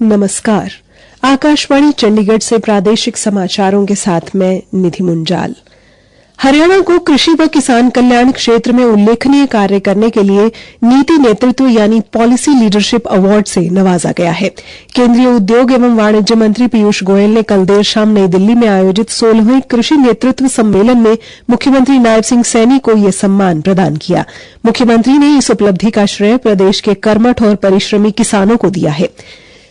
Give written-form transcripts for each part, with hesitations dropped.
नमस्कार। आकाशवाणी चंडीगढ़ से प्रादेशिक समाचारों के साथ मैं निधि मुंजाल। हरियाणा को कृषि व किसान कल्याण क्षेत्र में उल्लेखनीय कार्य करने के लिए नीति नेतृत्व यानी पॉलिसी लीडरशिप अवार्ड से नवाजा गया है। केंद्रीय उद्योग एवं वाणिज्य मंत्री पीयूष गोयल ने कल देर शाम नई दिल्ली में आयोजित 16वें कृषि नेतृत्व सम्मेलन में मुख्यमंत्री नायब सिंह सैनी को यह सम्मान प्रदान किया। मुख्यमंत्री ने इस उपलब्धि का श्रेय प्रदेश के कर्मठ और परिश्रमी किसानों को दिया है।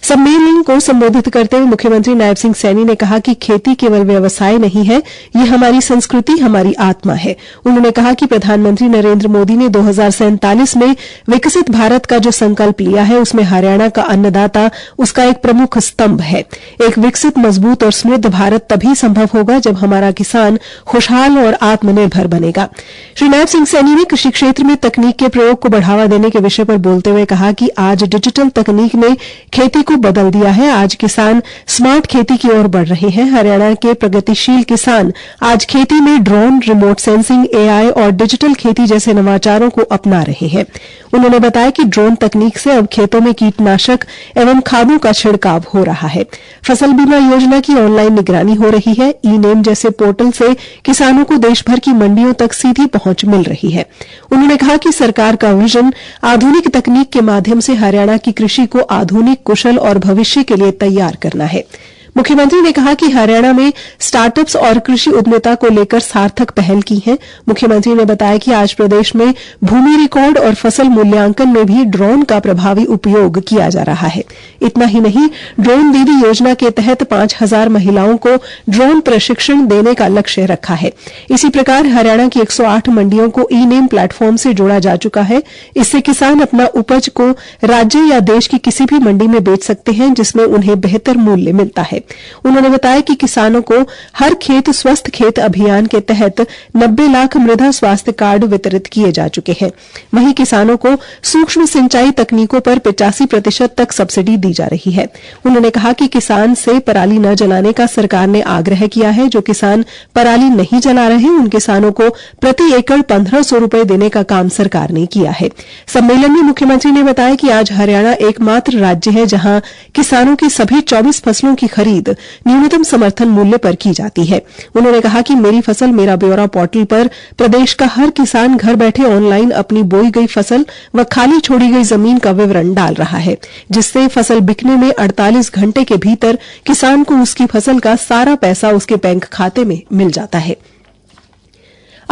सम्मेलन को संबोधित करते हुए मुख्यमंत्री नायब सिंह सैनी ने कहा कि खेती केवल व्यवसाय नहीं है, ये हमारी संस्कृति, हमारी आत्मा है। उन्होंने कहा कि प्रधानमंत्री नरेंद्र मोदी ने 2047 में विकसित भारत का जो संकल्प लिया है, उसमें हरियाणा का अन्नदाता उसका एक प्रमुख स्तंभ है। एक विकसित, मजबूत और समृद्ध भारत तभी संभव होगा जब हमारा किसान खुशहाल और आत्मनिर्भर बनेगा। श्री नायब सिंह सैनी ने कृषि क्षेत्र में तकनीक के प्रयोग को बढ़ावा देने के विषय पर बोलते हुए कहा कि आज डिजिटल तकनीक ने खेती को बदल दिया है। आज किसान स्मार्ट खेती की ओर बढ़ रहे हैं। हरियाणा के प्रगतिशील किसान आज खेती में ड्रोन, रिमोट सेंसिंग, एआई और डिजिटल खेती जैसे नवाचारों को अपना रहे हैं। उन्होंने बताया कि ड्रोन तकनीक से अब खेतों में कीटनाशक एवं खादों का छिड़काव हो रहा है। फसल बीमा योजना की ऑनलाइन निगरानी हो रही है। ई-नेम जैसे पोर्टल से किसानों को देशभर की मंडियों तक सीधी पहुंच मिल रही है। उन्होंने कहा कि सरकार का विजन आधुनिक तकनीक के माध्यम से हरियाणा की कृषि को आधुनिक, कुशल और भविष्य के लिए तैयार करना है। मुख्यमंत्री ने कहा कि हरियाणा में स्टार्टअप्स और कृषि उद्यमिता को लेकर सार्थक पहल की है। मुख्यमंत्री ने बताया कि आज प्रदेश में भूमि रिकॉर्ड और फसल मूल्यांकन में भी ड्रोन का प्रभावी उपयोग किया जा रहा है। इतना ही नहीं, ड्रोन दीदी योजना के तहत 5000 महिलाओं को ड्रोन प्रशिक्षण देने का लक्ष्य रखा है। इसी प्रकार हरियाणा की 108 मंडियों को ई-नेम प्लेटफॉर्म से जोड़ा जा चुका है। इससे किसान अपना उपज को राज्य या देश की किसी भी मंडी में बेच सकते हैं, जिसमें उन्हें बेहतर मूल्य मिलता है। उन्होंने बताया कि किसानों को हर खेत स्वस्थ खेत अभियान के तहत 90 लाख मृदा स्वास्थ्य कार्ड वितरित किए जा चुके हैं। वहीं किसानों को सूक्ष्म सिंचाई तकनीकों पर 85% तक सब्सिडी दी जा रही है। उन्होंने कहा कि किसान से पराली न जलाने का सरकार ने आग्रह किया है। जो किसान पराली नहीं जला रहे, उन किसानों को प्रति एकड़ 1500 रुपए देने का काम सरकार ने किया है। सम्मेलन में मुख्यमंत्री ने बताया कि आज हरियाणा एकमात्र राज्य है जहां किसानों की सभी 24 फसलों की खरीद न्यूनतम समर्थन मूल्य पर की जाती है। उन्होंने कहा कि मेरी फसल मेरा ब्यौरा पोर्टल पर प्रदेश का हर किसान घर बैठे ऑनलाइन अपनी बोई गई फसल व खाली छोड़ी गई जमीन का विवरण डाल रहा है, जिससे फसल बिकने में 48 घंटे के भीतर किसान को उसकी फसल का सारा पैसा उसके बैंक खाते में मिल जाता है।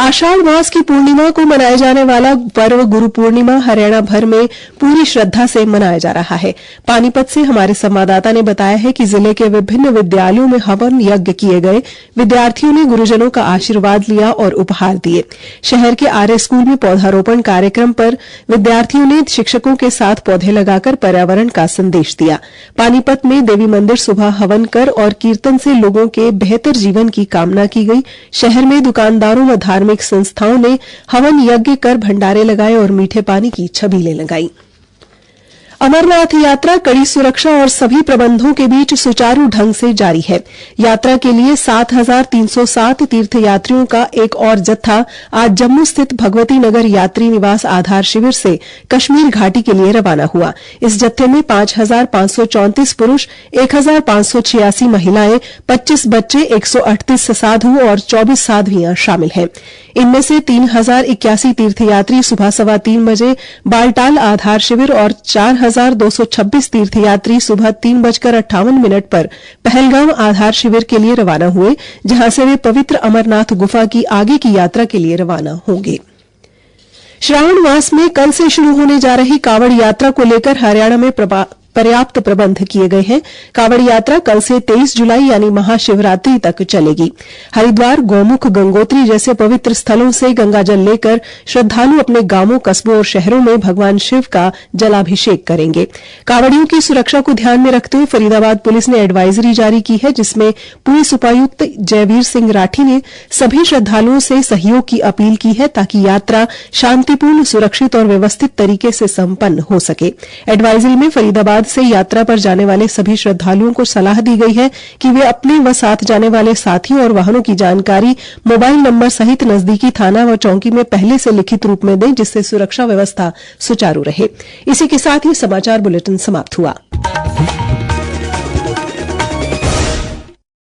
आषाढ़ मास की पूर्णिमा को मनाया जाने वाला पर्व गुरु पूर्णिमा हरियाणा भर में पूरी श्रद्धा से मनाया जा रहा है। पानीपत से हमारे संवाददाता ने बताया है कि जिले के विभिन्न विद्यालयों में हवन यज्ञ किए गए। विद्यार्थियों ने गुरुजनों का आशीर्वाद लिया और उपहार दिए। शहर के आर्य स्कूल में पौधारोपण कार्यक्रम पर विद्यार्थियों ने शिक्षकों के साथ पौधे लगाकर पर्यावरण का संदेश दिया। पानीपत में देवी मंदिर सुबह हवन कर और कीर्तन से लोगों के बेहतर जीवन की कामना की गई। शहर में दुकानदारों व धार्मिक संस्थाओं ने हवन यज्ञ कर भंडारे लगाए और मीठे पानी की छबीलें लगाई। अमरनाथ यात्रा कड़ी सुरक्षा और सभी प्रबंधों के बीच सुचारू ढंग से जारी है। यात्रा के लिए 7307 तीर्थयात्रियों का एक और जत्था आज जम्मू स्थित भगवती नगर यात्री निवास आधार शिविर से कश्मीर घाटी के लिए रवाना हुआ। इस जत्थे में 5534 पुरुष, 1586 महिलाएं, 25 बच्चे, 138 साधु और 24 साध्वियां शामिल हैं। इनमें से 3081 तीर्थयात्री सुबह 3:15 बजे बालटाल आधार शिविर और 4226 तीर्थयात्री सुबह 3:58 पर पहलगाम आधार शिविर के लिए रवाना हुए, जहां से वे पवित्र अमरनाथ गुफा की आगे की यात्रा के लिए रवाना होंगे। श्रावण मास में कल से शुरू होने जा रही कावड़ यात्रा को लेकर हरियाणा में पर्याप्त प्रबंध किए गए हैं। कावड़ यात्रा कल से 23 जुलाई यानी महाशिवरात्रि तक चलेगी। हरिद्वार, गौमुख, गंगोत्री जैसे पवित्र स्थलों से गंगाजल लेकर श्रद्धालु अपने गांवों, कस्बों और शहरों में भगवान शिव का जलाभिषेक करेंगे। कावड़ियों की सुरक्षा को ध्यान में रखते हुए फरीदाबाद पुलिस ने एडवाइजरी जारी की है, जिसमें पुलिस उपायुक्त जयवीर सिंह राठी ने सभी श्रद्धालुओं से सहयोग की अपील की है ताकि यात्रा शांतिपूर्ण, सुरक्षित और व्यवस्थित तरीके से संपन्न हो सके। एडवाइजरी में फरीदाबाद बाद से यात्रा पर जाने वाले सभी श्रद्धालुओं को सलाह दी गई है कि वे अपने व साथ जाने वाले साथियों और वाहनों की जानकारी मोबाइल नंबर सहित नजदीकी थाना व चौकी में पहले से लिखित रूप में दें, जिससे सुरक्षा व्यवस्था सुचारू रहे। इसी के साथ ये समाचार बुलेटिन समाप्त हुआ।